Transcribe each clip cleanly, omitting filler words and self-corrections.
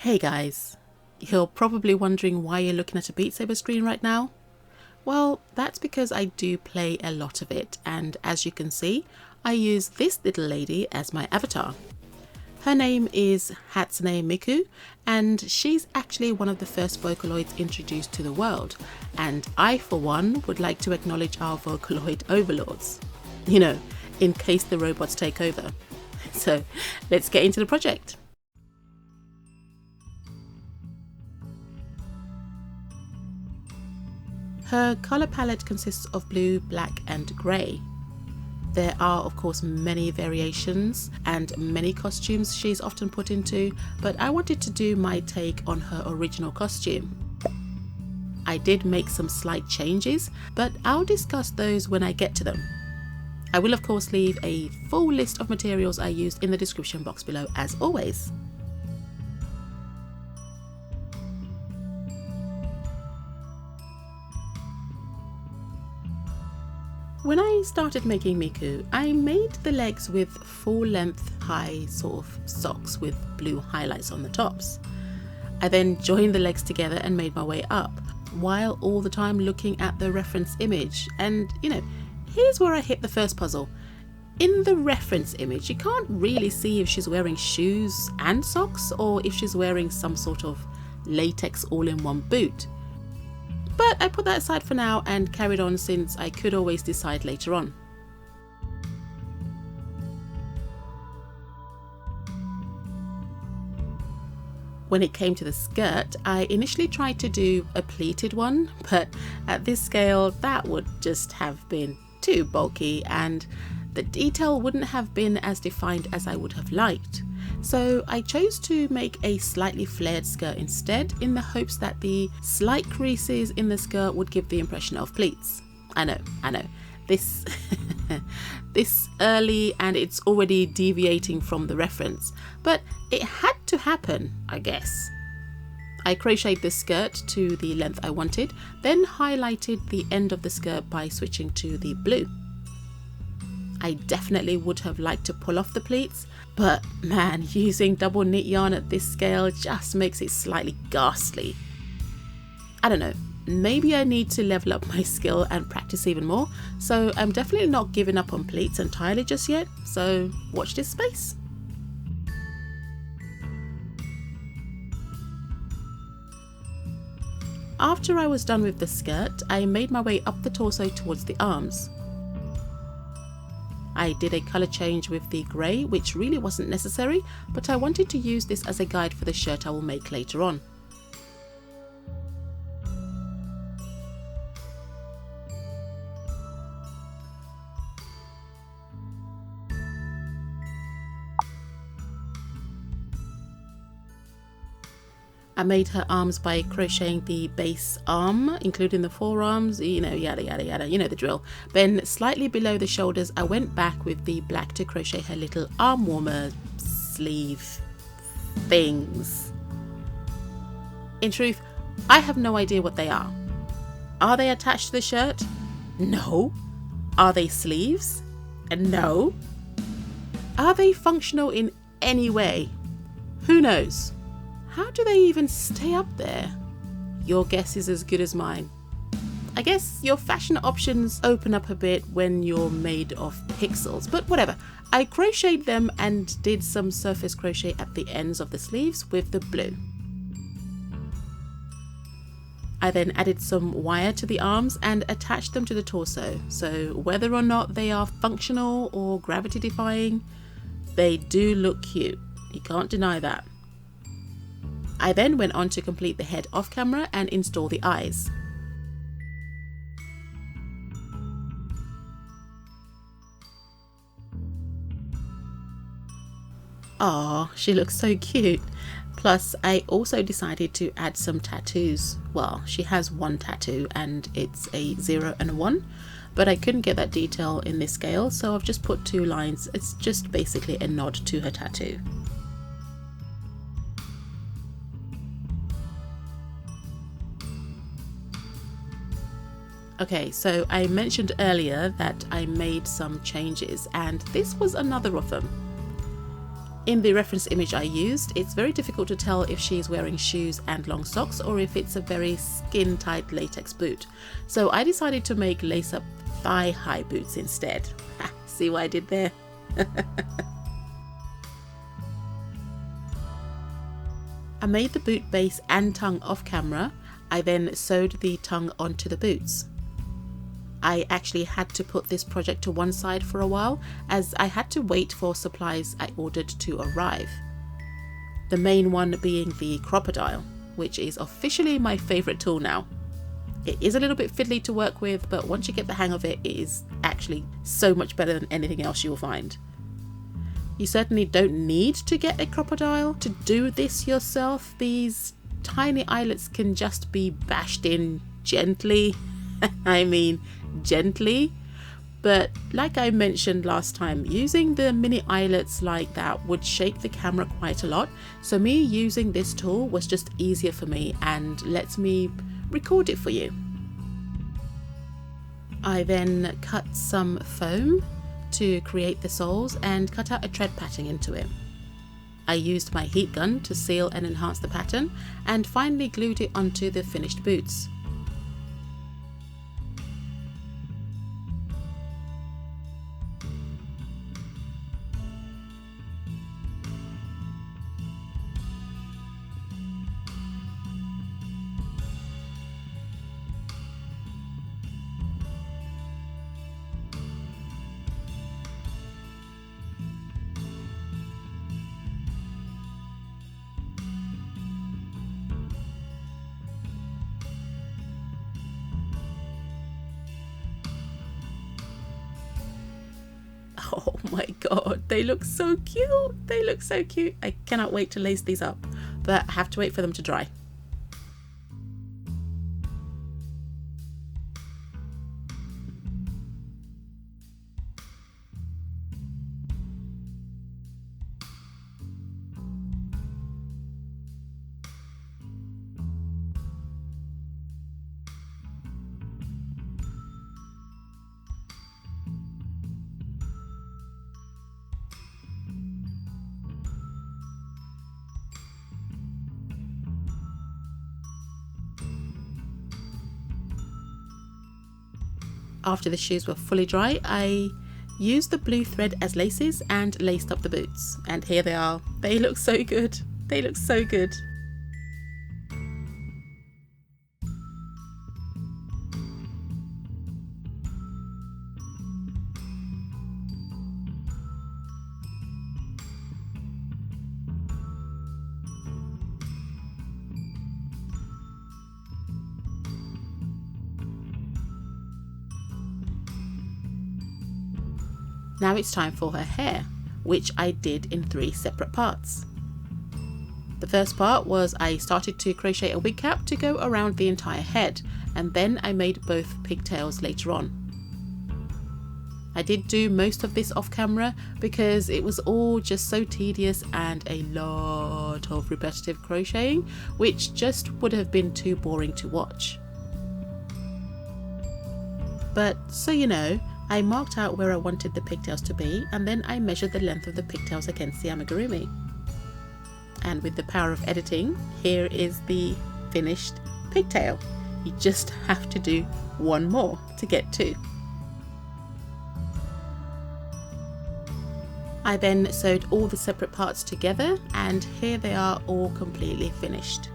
Hey guys, you're probably wondering why you're looking at a Beat Saber screen right now. Well, that's because I do play a lot of it, and as you can see, I use this little lady as my avatar. Her name is Hatsune Miku, and she's actually one of the first Vocaloids introduced to the world, and I for one would like to acknowledge our Vocaloid overlords. You know, in case the robots take over. So let's get into the project. Her colour palette consists of blue, black and grey. There are of course many variations and many costumes she's often put into, but I wanted to do my take on her original costume. I did make some slight changes, but I'll discuss those when I get to them. I will of course leave a full list of materials I used in the description box below as always. When I started making Miku, I made the legs with full length high sort of socks with blue highlights on the tops. I then joined the legs together and made my way up, while all the time looking at the reference image. And you know, here's where I hit the first puzzle. In the reference image, you can't really see if she's wearing shoes and socks or if she's wearing some sort of latex all-in-one boot. But I put that aside for now and carried on since I could always decide later on. When it came to the skirt, I initially tried to do a pleated one, but at this scale that would just have been too bulky and the detail wouldn't have been as defined as I would have liked. So I chose to make a slightly flared skirt instead, in the hopes that the slight creases in the skirt would give the impression of pleats. I know, this this early and it's already deviating from the reference, but it had to happen, I guess. I crocheted the skirt to the length I wanted, then highlighted the end of the skirt by switching to the blue. I definitely would have liked to pull off the pleats, but man, using double knit yarn at this scale just makes it slightly ghastly. I don't know, maybe I need to level up my skill and practice even more, so I'm definitely not giving up on pleats entirely just yet, so watch this space. After I was done with the skirt, I made my way up the torso towards the arms. I did a colour change with the grey, which really wasn't necessary, but I wanted to use this as a guide for the shirt I will make later on. I made her arms by crocheting the base arm, including the forearms, you know, yada yada yada, you know the drill. Then slightly below the shoulders, I went back with the black to crochet her little arm warmer sleeve things. In truth, I have no idea what they are. Are they attached to the shirt? No. Are they sleeves? No. Are they functional in any way? Who knows? How do they even stay up there? Your guess is as good as mine. I guess your fashion options open up a bit when you're made of pixels, but whatever. I crocheted them and did some surface crochet at the ends of the sleeves with the blue. I then added some wire to the arms and attached them to the torso, so whether or not they are functional or gravity defying, they do look cute. You can't deny that. I then went on to complete the head off camera and install the eyes. Aw, she looks so cute. Plus, I also decided to add some tattoos. Well, she has one tattoo and it's a 0 and a 1, but I couldn't get that detail in this scale, so I've just put 2 lines. It's just basically a nod to her tattoo. Okay, so I mentioned earlier that I made some changes and this was another of them. In the reference image I used, it's very difficult to tell if she's wearing shoes and long socks or if it's a very skin-tight latex boot. So I decided to make lace-up thigh-high boots instead. See what I did there? I made the boot base and tongue off camera. I then sewed the tongue onto the boots. I actually had to put this project to one side for a while as I had to wait for supplies I ordered to arrive. The main one being the crocodile, which is officially my favourite tool now. It is a little bit fiddly to work with, but once you get the hang of it, it is actually so much better than anything else you'll find. You certainly don't need to get a crocodile to do this yourself. These tiny eyelets can just be bashed in gently. I mean gently, but like I mentioned last time, using the mini eyelets like that would shake the camera quite a lot, so me using this tool was just easier for me and lets me record it for you. I then cut some foam to create the soles and cut out a tread pattern into it. I used my heat gun to seal and enhance the pattern and finally glued it onto the finished boots. Oh my god, they look so cute. They look so cute. I cannot wait to lace these up, but I have to wait for them to dry. After the shoes were fully dry, I used the blue thread as laces and laced up the boots. And here they are. They look so good. They look so good. Now it's time for her hair, which I did in 3 separate parts. The first part was I started to crochet a wig cap to go around the entire head, and then I made both pigtails later on. I did do most of this off camera because it was all just so tedious and a lot of repetitive crocheting, which just would have been too boring to watch. But so you know, I marked out where I wanted the pigtails to be, and then I measured the length of the pigtails against the amigurumi. And with the power of editing, here is the finished pigtail. You just have to do one more to get 2. I then sewed all the separate parts together, and here they are all completely finished.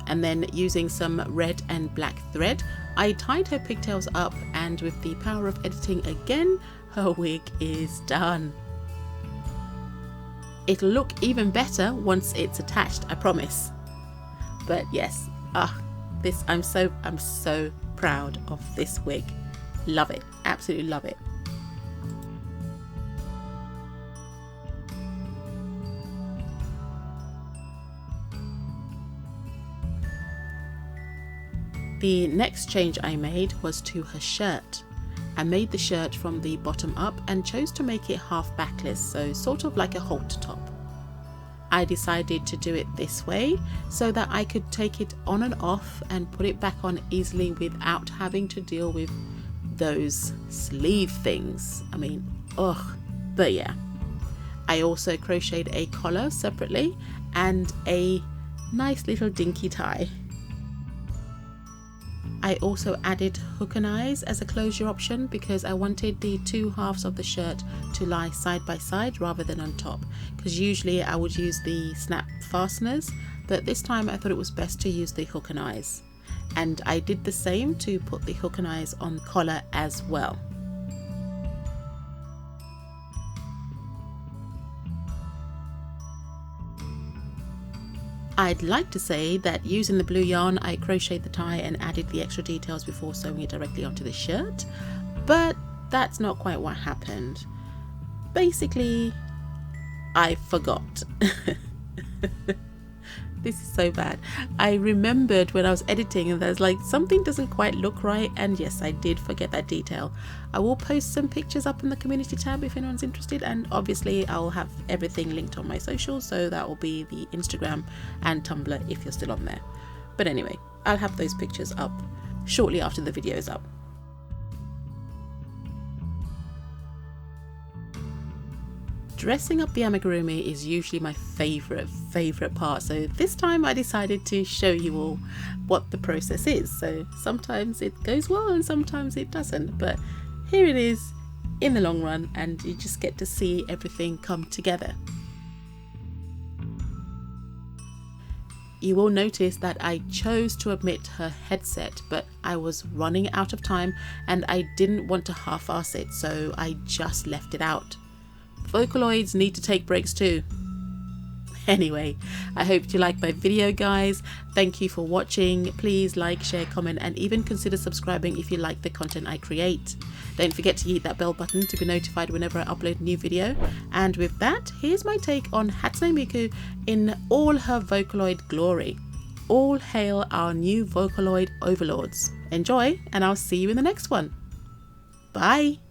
And then using some red and black thread, I tied her pigtails up, and with the power of editing again, her wig is done. It'll look even better once it's attached, I promise. But yes, I'm so proud of this wig. Love it, absolutely love it. The next change I made was to her shirt. I made the shirt from the bottom up and chose to make it half backless, so sort of like a halter top. I decided to do it this way so that I could take it on and off and put it back on easily without having to deal with those sleeve things. I mean, But yeah, I also crocheted a collar separately and a nice little dinky tie. I also added hook and eyes as a closure option because I wanted the two halves of the shirt to lie side by side rather than on top, because usually I would use the snap fasteners, but this time I thought it was best to use the hook and eyes. And I did the same to put the hook and eyes on the collar as well. I'd like to say that using the blue yarn, I crocheted the tie and added the extra details before sewing it directly onto the shirt, but that's not quite what happened. Basically, I forgot. This is so bad. I remembered when I was editing and there's like something doesn't quite look right, and yes, I did forget that detail. I will post some pictures up in the community tab if anyone's interested, and obviously I'll have everything linked on my socials, so that will be the Instagram and Tumblr if you're still on there. But anyway, I'll have those pictures up shortly after the video is up. Dressing up the amigurumi is usually my favorite part, so this time I decided to show you all what the process is. So sometimes it goes well and sometimes it doesn't, but here it is in the long run, and you just get to see everything come together. You will notice that I chose to omit her headset, but I was running out of time and I didn't want to half-ass it, so I just left it out. Vocaloids need to take breaks too. Anyway, I hope you liked my video, guys. Thank you for watching. Please like, share, comment, and even consider subscribing if you like the content I create. Don't forget to hit that bell button to be notified whenever I upload a new video. And with that, here's my take on Hatsune Miku in all her Vocaloid glory. All hail our new Vocaloid overlords. Enjoy, and I'll see you in the next one. Bye!